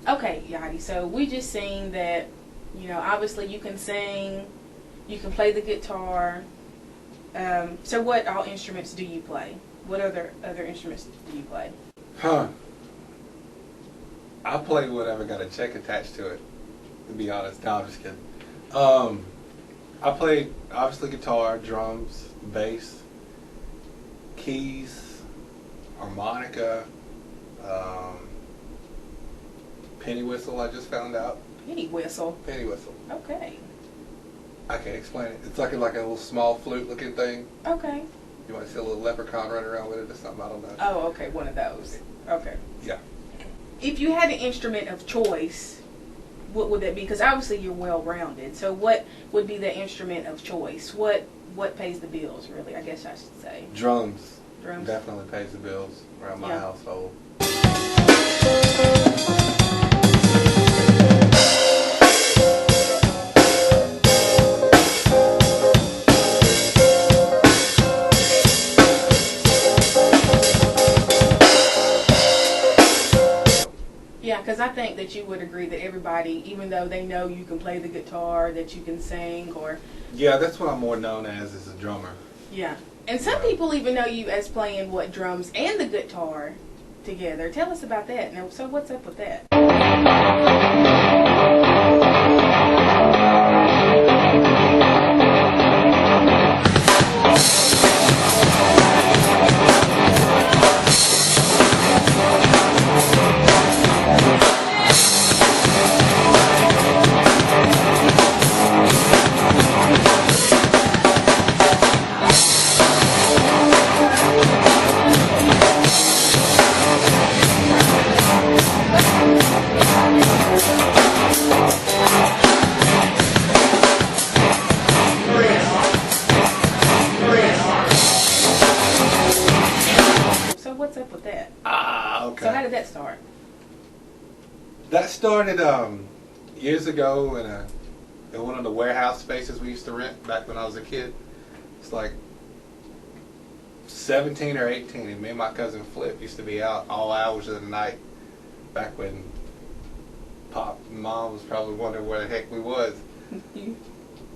Okay, Yattie, so we just seen that, you know, obviously you can sing, you can play the guitar. So what all instruments do you play? What other instruments do you play? I play whatever got a check attached to it, to be honest. No, I'm just kidding. I play, obviously, guitar, drums, bass, keys, harmonica, penny whistle, I just found out. Penny whistle? Penny whistle. Okay. I can't explain it. It's like a little small flute-looking thing. Okay. You might see a little leprechaun running around with it or something, I don't know. Oh, okay, one of those. Okay. Yeah. If you had an instrument of choice, what would that be? Because obviously you're well-rounded. So what would be the instrument of choice? What pays the bills, really, I guess I should say? Drums. Drums? Definitely pays the bills around my household. Yeah, because I think that you would agree that everybody, even though they know you can play the guitar, that you can sing, or... Yeah, that's what I'm more known as a drummer. Yeah. And some people even know you as playing, drums and the guitar together. Tell us about that. Now, so what's up with that? What's up with that? Okay. So how did that start? That started years ago in one of the warehouse spaces we used to rent back when I was a kid. It's like 17 or 18, and me and my cousin Flip used to be out all hours of the night back when Pop and Mom was probably wondering where the heck we was.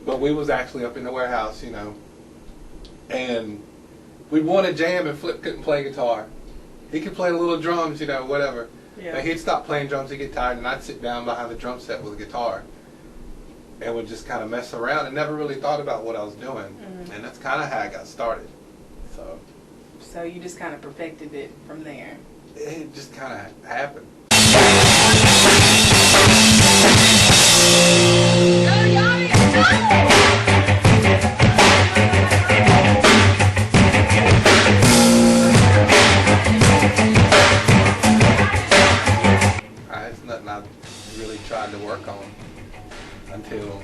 But we was actually up in the warehouse, you know, and we'd want to jam, and Flip couldn't play guitar. He could play a little drums, you know, whatever. Yeah. And he'd stop playing drums, he'd get tired, and I'd sit down behind the drum set with a guitar and would just kind of mess around and never really thought about what I was doing. Mm-hmm. And that's kind of how I got started. So you just kind of perfected it from there. It just kind of happened. It's nothing I've really tried to work on until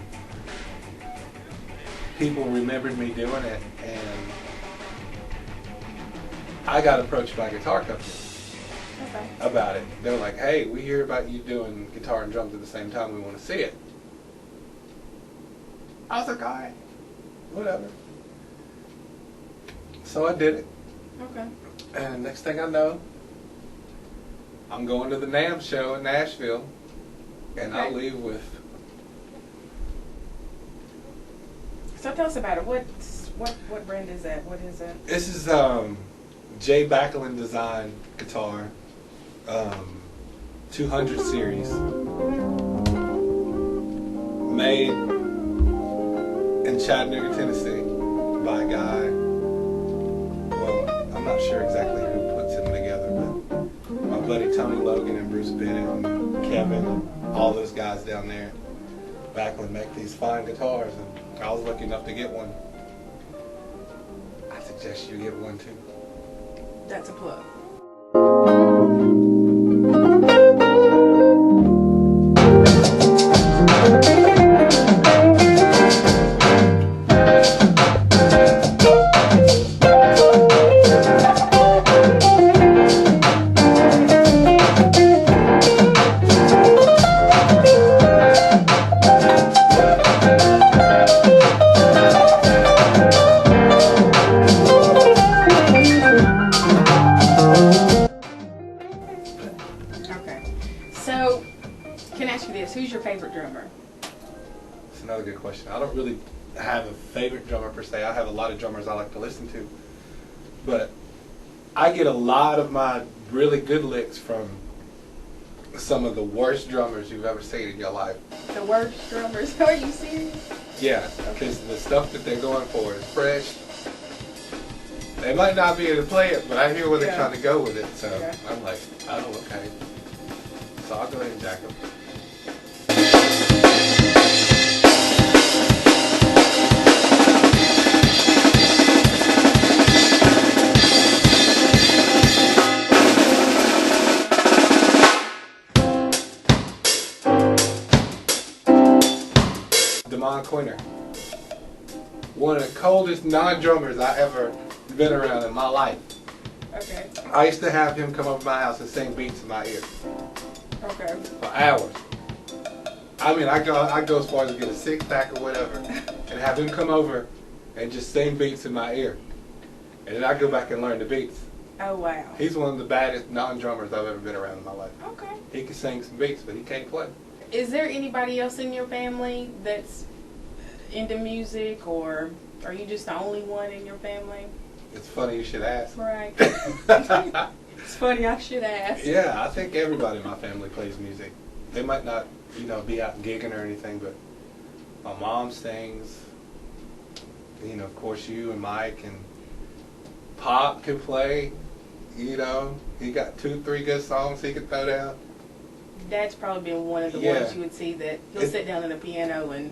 people remembered me doing it, and I got approached by a guitar company about it. They were like, "Hey, we hear about you doing guitar and drums at the same time. We want to see it." I was like, "All right, whatever." So I did it. Okay. And next thing I know, I'm going to the NAMM show in Nashville, and I leave with. So tell us about it. What brand is that? What is it? This is Jay Backlund design guitar, 200 series, made in Chattanooga, Tennessee, by a guy. Well, I'm not sure exactly who puts them together, but my buddy Tony Logan and Bruce Bennett and Kevin and all those guys down there, Backlund, make these fine guitars, and I was lucky enough to get one. I suggest you get one too. That's a plug. So, can I ask you this? Who's your favorite drummer? That's another good question. I don't really have a favorite drummer per se. I have a lot of drummers I like to listen to. But I get a lot of my really good licks from some of the worst drummers you've ever seen in your life. The worst drummers? Are you serious? Yeah, because the stuff that they're going for is fresh. They might not be able to play it, but I hear where they're trying to go with it. So I'm like, oh, okay. So I'll go ahead and jack them. Damon Quinter, one of the coldest non-drummers I ever been around in my life. Okay. I used to have him come over to my house and sing beats in my ear. Okay. For hours. I mean, I go as far as to get a 6-pack or whatever and have him come over and just sing beats in my ear. And then I go back and learn the beats. Oh, wow. He's one of the baddest non-drummers I've ever been around in my life. Okay. He can sing some beats, but he can't play. Is there anybody else in your family that's into music, or are you just the only one in your family? It's funny you should ask. Right. It's funny I should ask. Yeah, I think everybody in my family plays music. They might not, be out gigging or anything, but my mom sings. Of course, you and Mike and Pop can play. He got 2-3 good songs he could throw down. Dad's probably been one of the ones you would see that he'll sit down at a piano and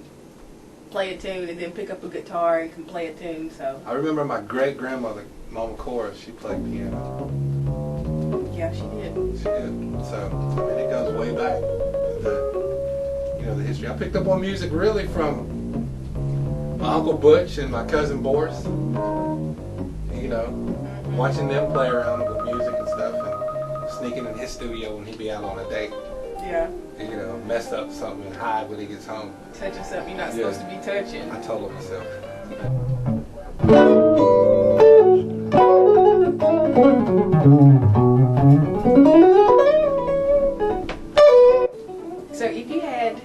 play a tune and then pick up a guitar and can play a tune. So I remember my great-grandmother, Mama Cora, she played piano. Yeah, she did. She did. So it goes way back. The history. I picked up on music really from my Uncle Butch and my cousin Boris. Watching them play around with music and stuff, and sneaking in his studio when he'd be out on a date. Yeah. Mess up something and hide when he gets home. Touching something you're not supposed to be touching. I told him myself. So if you had,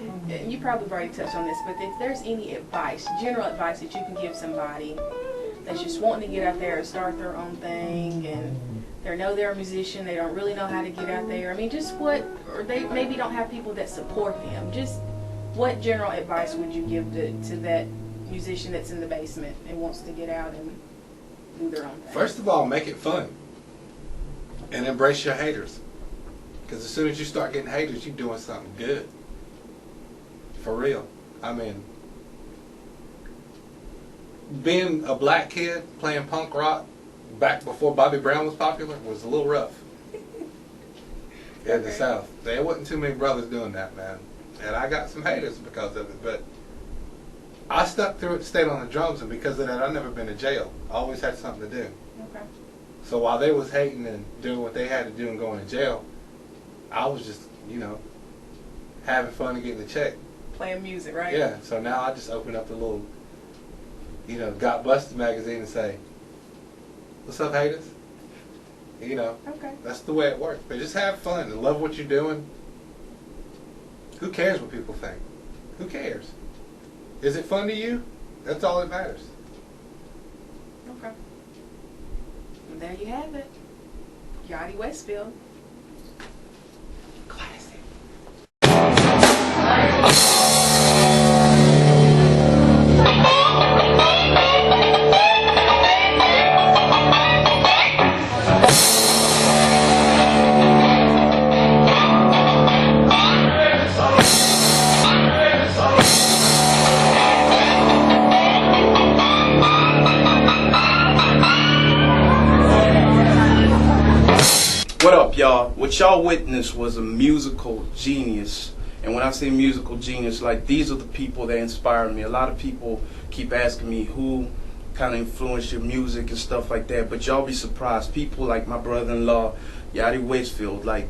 you probably have already touched on this, but if there's any advice, general advice that you can give somebody that's just wanting to get out there and start their own thing, and they know they're a musician, they don't really know how to get out there. I mean, just what, or they maybe don't have people that support them. Just what general advice would you give to that musician that's in the basement and wants to get out and do their own thing? First of all, make it fun. And embrace your haters. Because as soon as you start getting haters, you're doing something good. For real. I mean, being a black kid playing punk rock back before Bobby Brown was popular was a little rough. In the South. There wasn't too many brothers doing that, man. And I got some haters because of it. But I stuck through it, stayed on the drums, and because of that, I've never been to jail. I always had something to do. Okay. So while they was hating and doing what they had to do and going to jail, I was just, having fun and getting a check. Playing music, right? Yeah. So now I just open up the little, Got Busted magazine and say, "What's up, haters?" Okay. That's the way it works. But just have fun and love what you're doing. Who cares what people think? Who cares? Is it fun to you? That's all that matters. Okay. And there you have it. Yattie Westfield. Classic. What up, y'all? What y'all witnessed was a musical genius. And when I say musical genius, like, these are the people that inspire me. A lot of people keep asking me who kind of influenced your music and stuff like that, but y'all be surprised. People like my brother-in-law, Yattie Westfield, like,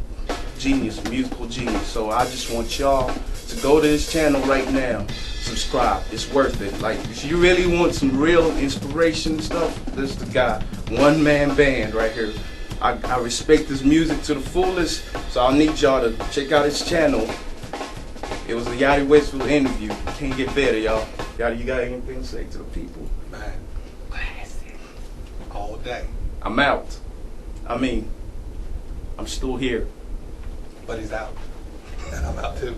genius, musical genius. So I just want y'all to go to his channel right now, subscribe. It's worth it. Like, if you really want some real inspiration and stuff, this is the guy. One-man band right here. I respect his music to the fullest, so I need y'all to check out his channel. It was a Yattie Westfield interview. Can't get better, y'all. Yattie, you got anything to say to the people? Man, classic. All day. I'm out. I mean, I'm still here. But he's out. And I'm out too.